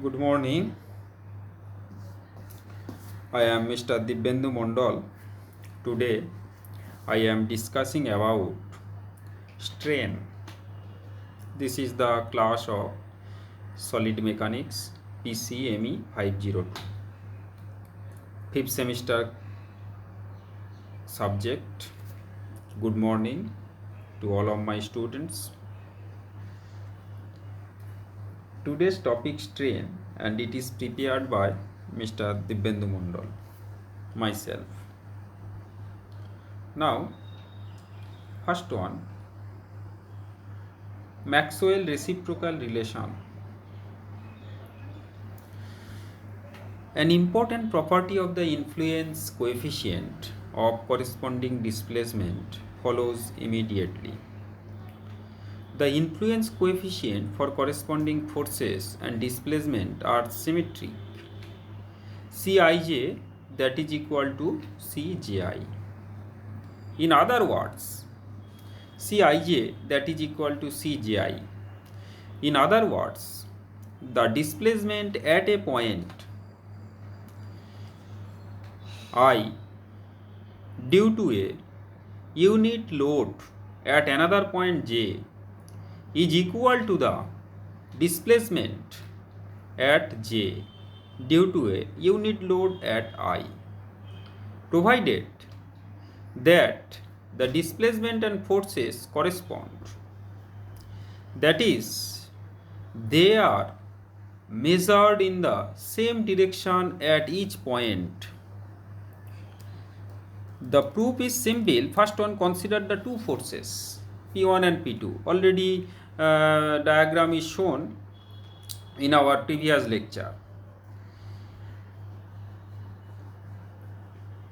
Good morning. I am Mr. Dibyendu Mondal. Today I am discussing about strain. This is the class of Solid Mechanics PCME 502. Fifth semester subject. Good morning to all of my students. Today's topic strain and it is prepared by Mr. Dibyendu Mondal, myself. Now, first one, Maxwell reciprocal relation. An important property of the influence coefficient of corresponding displacement follows immediately. The influence coefficient for corresponding forces and displacement are symmetric. Cij that is equal to Cji. In other words, Cij that is equal to Cji. In other words, the displacement at a point I due to a unit load at another point j is equal to the displacement at j due to a unit load at I, provided that the displacement and forces correspond. That is, they are measured in the same direction at each point. The proof is simple. First one, consider the two forces P1 and P2. Already diagram is shown in our previous lecture.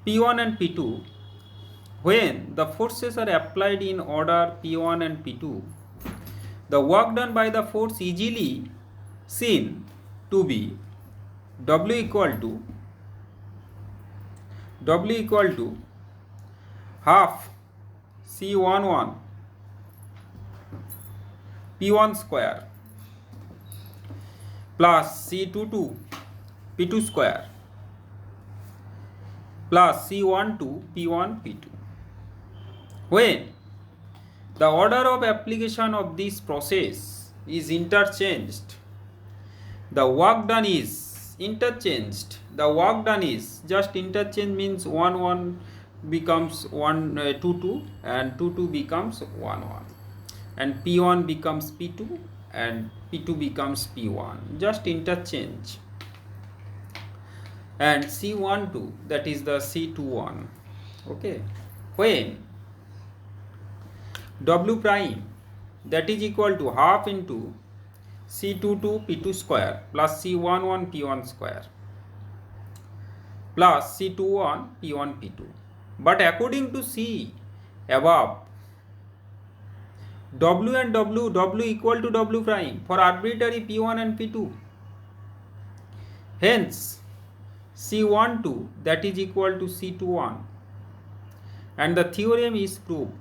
P1 and P2, when the forces are applied in order P1 and P2, the work done by the force easily seen to be W equal to half C11 P1 square plus C22 P2 square plus C12 P1 P2. When the order of application of this process is interchanged, the work done is interchanged. The work done is just interchange means 1 1 becomes 1 2 2 and 2 2 becomes 1 1 and P1 becomes P2 and P2 becomes P1, just interchange. And C12 that is the C21. Okay, when W prime that is equal to half into C22 P2 square plus C11 P1 square plus C21 P1 P2. But according to C above, W and W equal to W prime for arbitrary P1 and P2. Hence, C12 that is equal to C21 and the theorem is proved.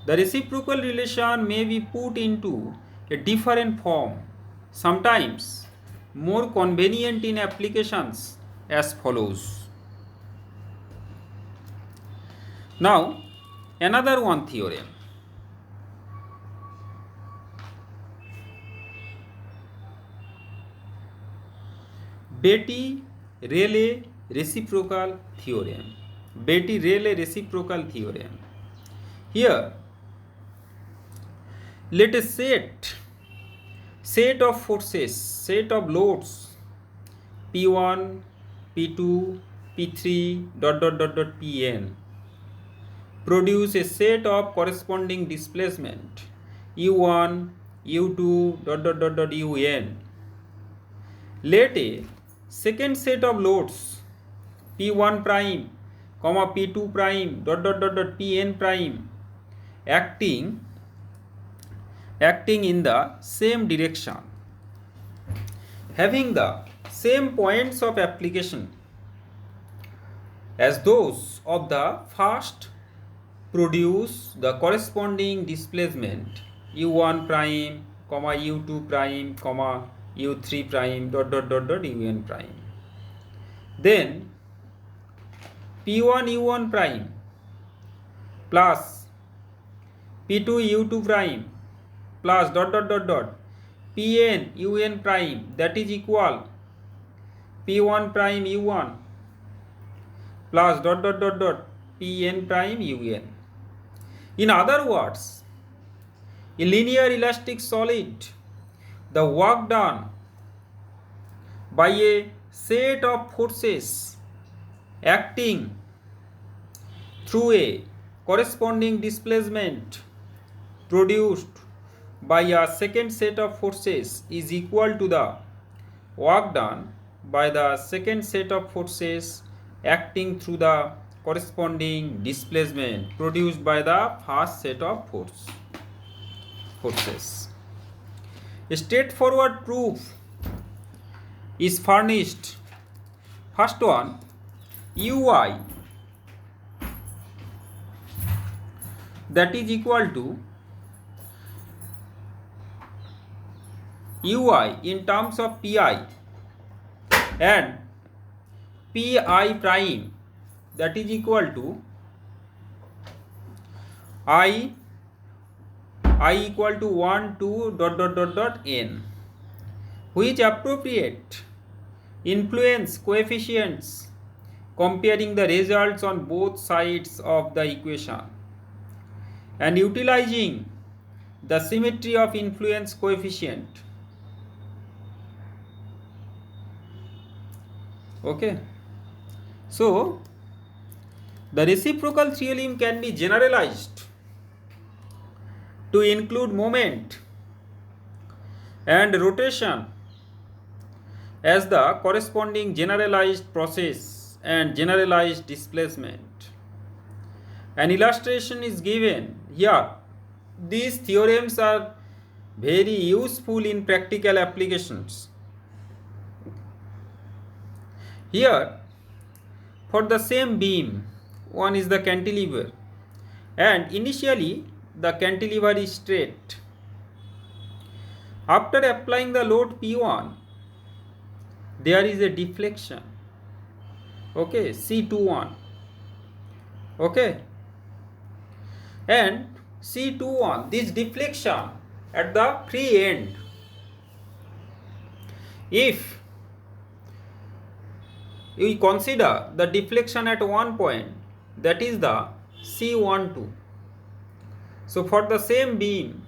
The reciprocal relation may be put into a different form, sometimes more convenient in applications, as follows. Now, another one theorem. Betti-Rayleigh reciprocal theorem. Betti-Rayleigh reciprocal theorem. Here, let a set of forces, set of loads P1, P2, P3 Pn produce a set of corresponding displacement U1, U2 Un. Let a second set of loads P1 prime, P2 prime Pn prime acting in the same direction, having the same points of application as those of the first, produce the corresponding displacement U1 prime, U2 prime, u3 prime dot dot dot dot un prime. Then p1 u1 prime plus p2 u2 prime plus dot dot dot dot pn un prime, that is equal p1 prime u1 plus dot dot dot dot pn prime un. In other words, a linear elastic solid, the work done by a set of forces acting through a corresponding displacement produced by a second set of forces is equal to the work done by the second set of forces acting through the corresponding displacement produced by the first set of forces. A straightforward proof is furnished. First one, ui, that is equal to ui in terms of pi and pi prime, that is equal to I equal to 1 2 dot dot dot dot n, which appropriate influence coefficients comparing the results on both sides of the equation and utilizing the symmetry of influence coefficient. Okay, so the reciprocal theorem can be generalized to include moment and rotation as the corresponding generalized process and generalized displacement. An illustration is given here. These theorems are very useful in practical applications. Here, for the same beam, one is the cantilever, and initially the cantilever is straight. After applying the load P1, there is a deflection. Okay, C21. Okay, and C21, this deflection at the free end, if we consider the deflection at one point, that is the C12. So for the same beam,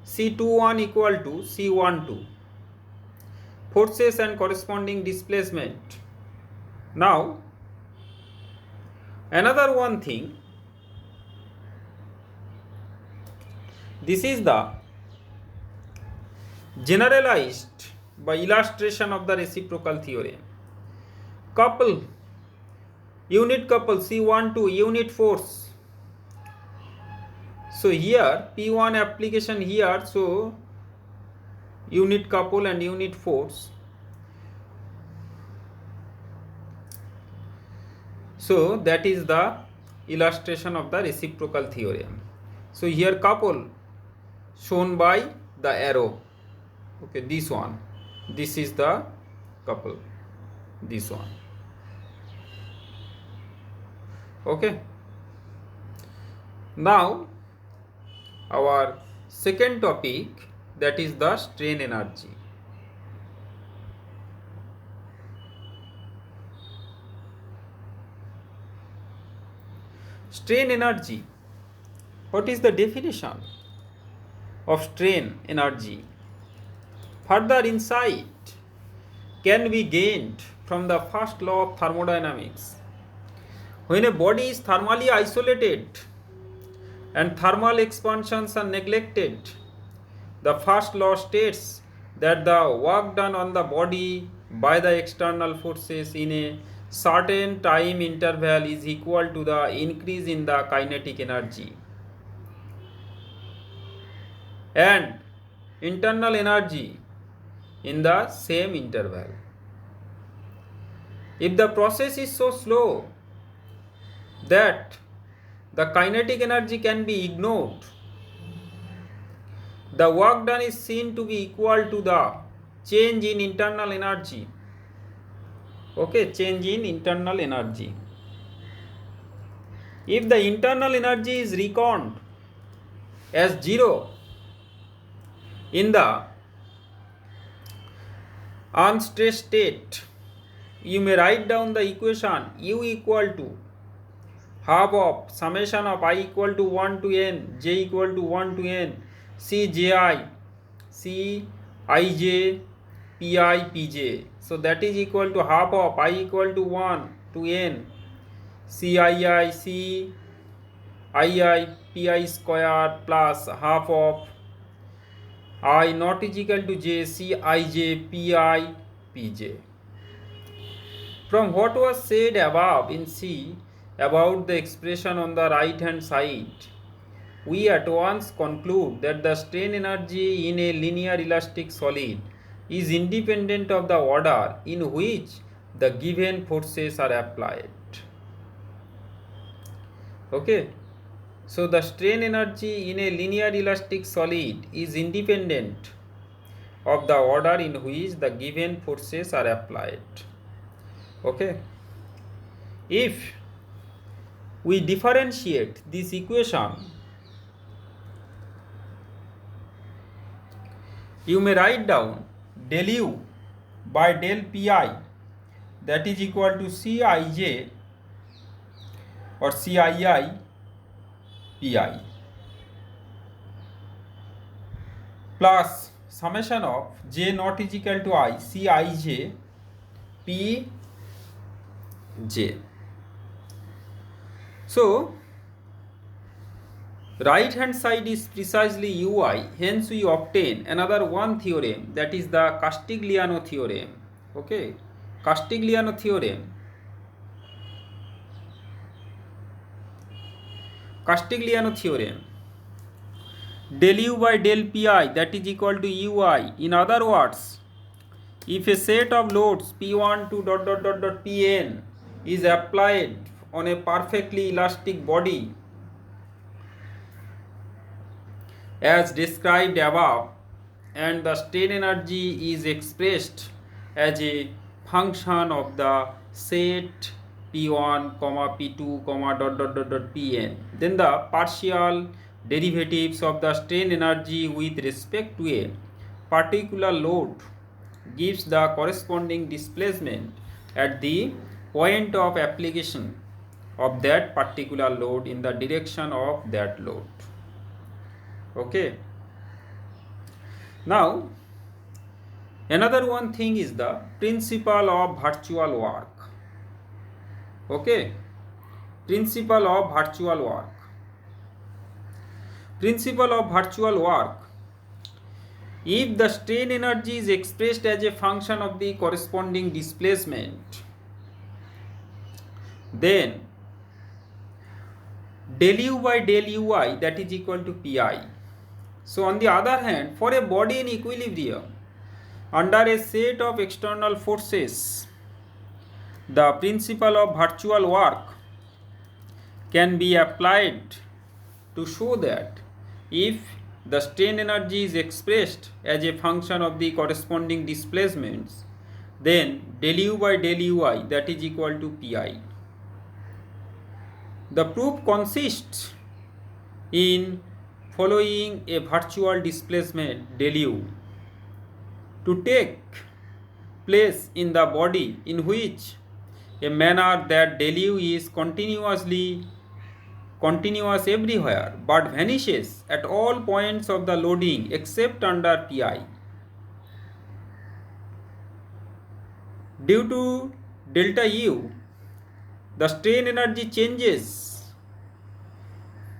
C21 equal to C12, forces and corresponding displacement. Now another one thing, this is the generalized by illustration of the reciprocal theorem. Couple, unit couple C12 unit force. So here P1 application here, so unit couple and unit force. So that is the illustration of the reciprocal theorem. So here couple shown by the arrow. Okay, this one, this is the couple, this one. Okay, now our second topic, that is the strain energy. Strain energy, what is the definition of strain energy? Further insight can be gained from the first law of thermodynamics. When a body is thermally isolated and thermal expansions are neglected, the first law states that the work done on the body by the external forces in a certain time interval is equal to the increase in the kinetic energy and internal energy in the same interval. If the process is so slow that the kinetic energy can be ignored, the work done is seen to be equal to the change in internal energy. Okay, change in internal energy. If the internal energy is reckoned as 0 in the unstressed state, you may write down the equation U equal to half of summation of I equal to 1 to n, j equal to 1 to n, c ji, c ij, pi pj. So that is equal to half of I equal to 1 to n, c ii, c ii, pi square plus half of I not is equal to j, c ij, pi pj. From what was said above in C about the expression on the right hand side, we at once conclude that the strain energy in a linear elastic solid is independent of the order in which the given forces are applied. Okay, so the strain energy in a linear elastic solid is independent of the order in which the given forces are applied. Okay, if we differentiate this equation, you may write down del u by del pi, that is equal to Cij or Cii pi plus summation of j not is equal to I Cij pj. So right hand side is precisely ui, hence we obtain another one theorem, that is the Castigliano theorem. Okay, Castigliano theorem. Castigliano theorem. Del u by del pi, that is equal to ui. In other words, if a set of loads p1 to pn is applied on a perfectly elastic body as described above, and the strain energy is expressed as a function of the set p1, p2, pn, then the partial derivatives of the strain energy with respect to a particular load gives the corresponding displacement at the point of application of that particular load in the direction of that load. Okay, now another one thing is the principle of virtual work. Okay, principle of virtual work. Principle of virtual work. If the strain energy is expressed as a function of the corresponding displacement, then del u by del ui, that is equal to pi. So on the other hand, for a body in equilibrium under a set of external forces, the principle of virtual work can be applied to show that if the strain energy is expressed as a function of the corresponding displacements, then del u by del ui, that is equal to pi. The proof consists in following a virtual displacement del u to take place in the body in which a manner that del u is continuous everywhere but vanishes at all points of the loading except under pi. Due to delta u, the strain energy changes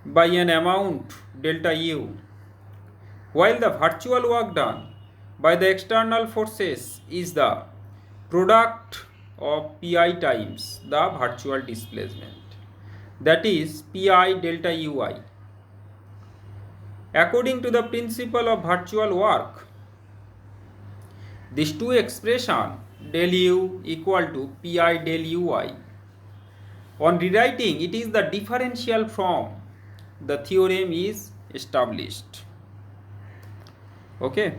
by an amount delta u, while the virtual work done by the external forces is the product of pi times the virtual displacement, that is pi delta ui. According to the principle of virtual work, these two expressions del u equal to pi del ui, on rewriting it is the differential form, the theorem is established. Okay,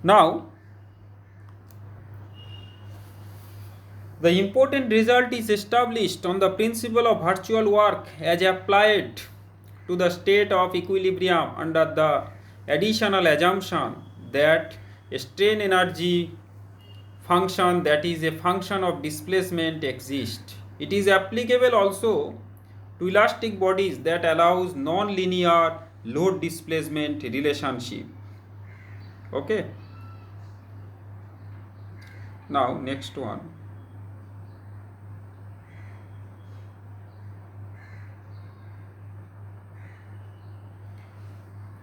Now, the important result is established on the principle of virtual work as applied to the state of equilibrium under the additional assumption that a strain energy function, that is a function of displacement, exists. It is applicable also to elastic bodies that allows non-linear load displacement relationship. Okay. Now next one.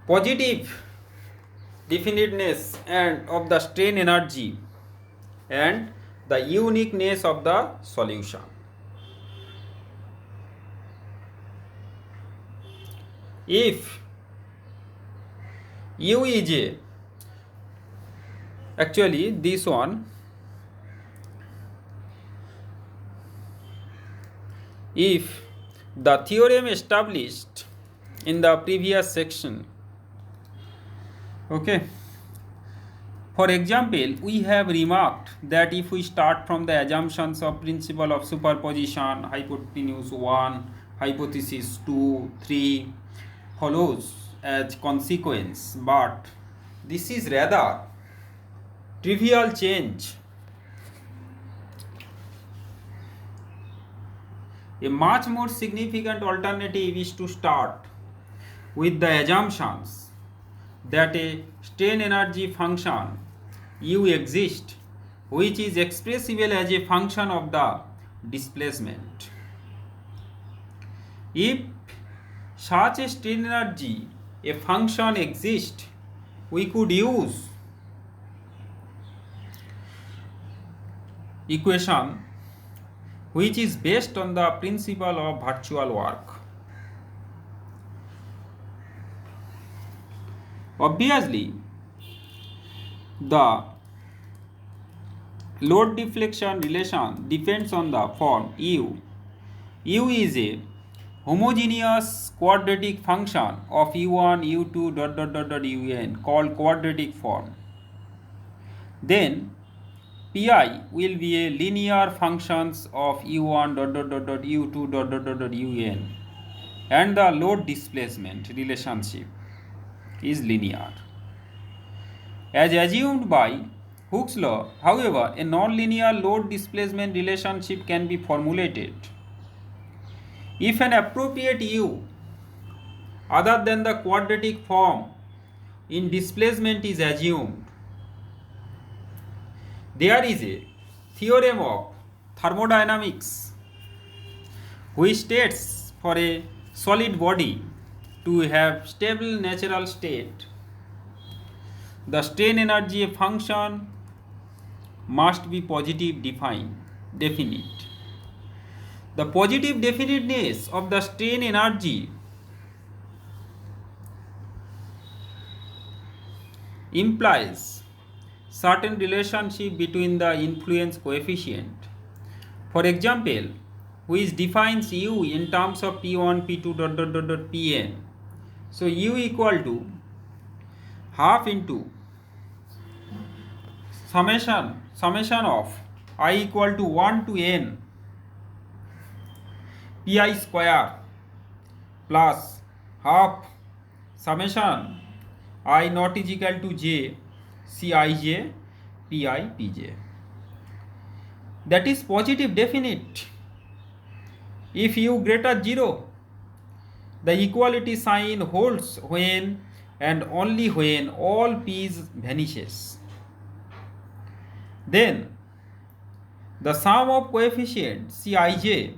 Positive definiteness and of the strain energy and the uniqueness of the solution. If U is a, actually this one, if the theorem established in the previous section, okay, for example, we have remarked that if we start from the assumptions of principle of superposition, hypotenuse 1, hypothesis 2, 3 follows as consequence, but this is rather trivial change. A much more significant alternative is to start with the assumptions that a strain energy function U exists, which is expressible as a function of the displacement. If such a strain energy, a function exists, we could use equation which is based on the principle of virtual work. Obviously, the load deflection relation depends on the form U. U is a homogeneous quadratic function of u1, u2, un called quadratic form. Then pi will be a linear functions of u1, u2, un, and the load displacement relationship is linear. As assumed by Hooke's law, however, a nonlinear load displacement relationship can be formulated if an appropriate u other than the quadratic form in displacement is assumed. There is a theorem of thermodynamics which states for a solid body to have stable natural state, the strain energy function must be positive definite. The positive definiteness of the strain energy implies certain relationship between the influence coefficient. For example, which defines u in terms of p1, p2, pn. So u equal to half into summation of I equal to 1 to n pi square plus half summation I not is equal to j cij pi pj. That is positive definite. If u greater 0, the equality sign holds when and only when all p's vanishes. Then the sum of coefficients cij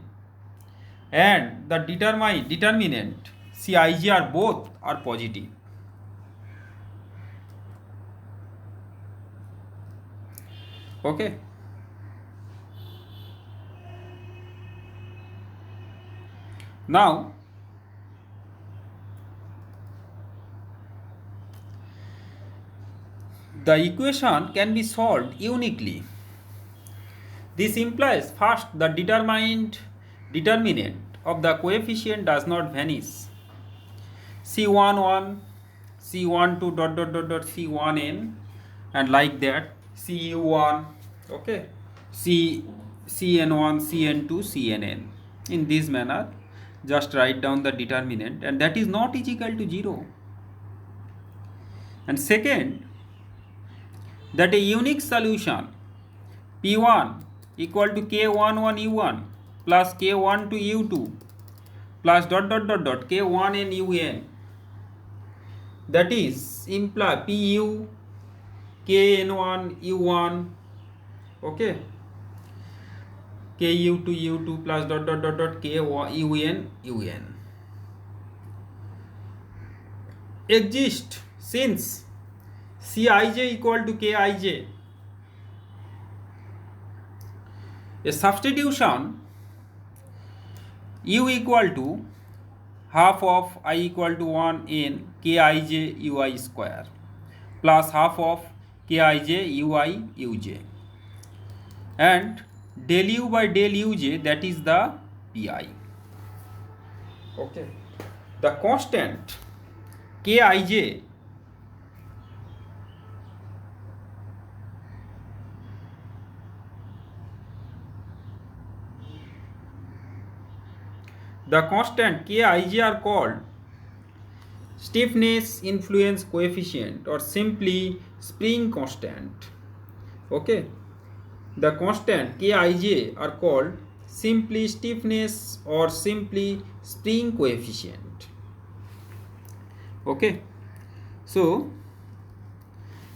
and the determinant cij are both are positive. Okay. Now the equation can be solved uniquely. This implies first the determinant of the coefficient does not vanish. C11, C12 C1n and like that cu1, okay, cn1, cn2, cnn. In this manner, just write down the determinant, and that is not is equal to 0. And second, that a unique solution P1 equal to K11 U1 plus K1 to U2 plus dot dot dot dot K1 and UN, that is imply PU KN1 U1, okay, KU to U2 plus dot dot dot dot KUN UN exist since Cij equal to Kij. A substitution U equal to half of I equal to 1 in Kij Ui square plus half of Kij Ui Uj, and del U by del Uj, that is the Pi. Okay. The constant Kij are called stiffness influence coefficient or simply spring constant. Okay. The constant Kij are called simply stiffness or simply spring coefficient. Okay. So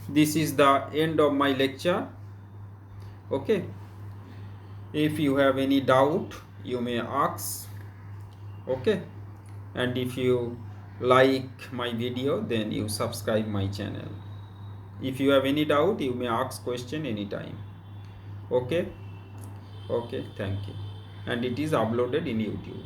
this is the end of my lecture. Okay. If you have any doubt, you may ask. Okay. And if you like my video, then you subscribe my channel. If you have any doubt, you may ask question anytime. Okay. Okay, thank you. And it is uploaded in YouTube.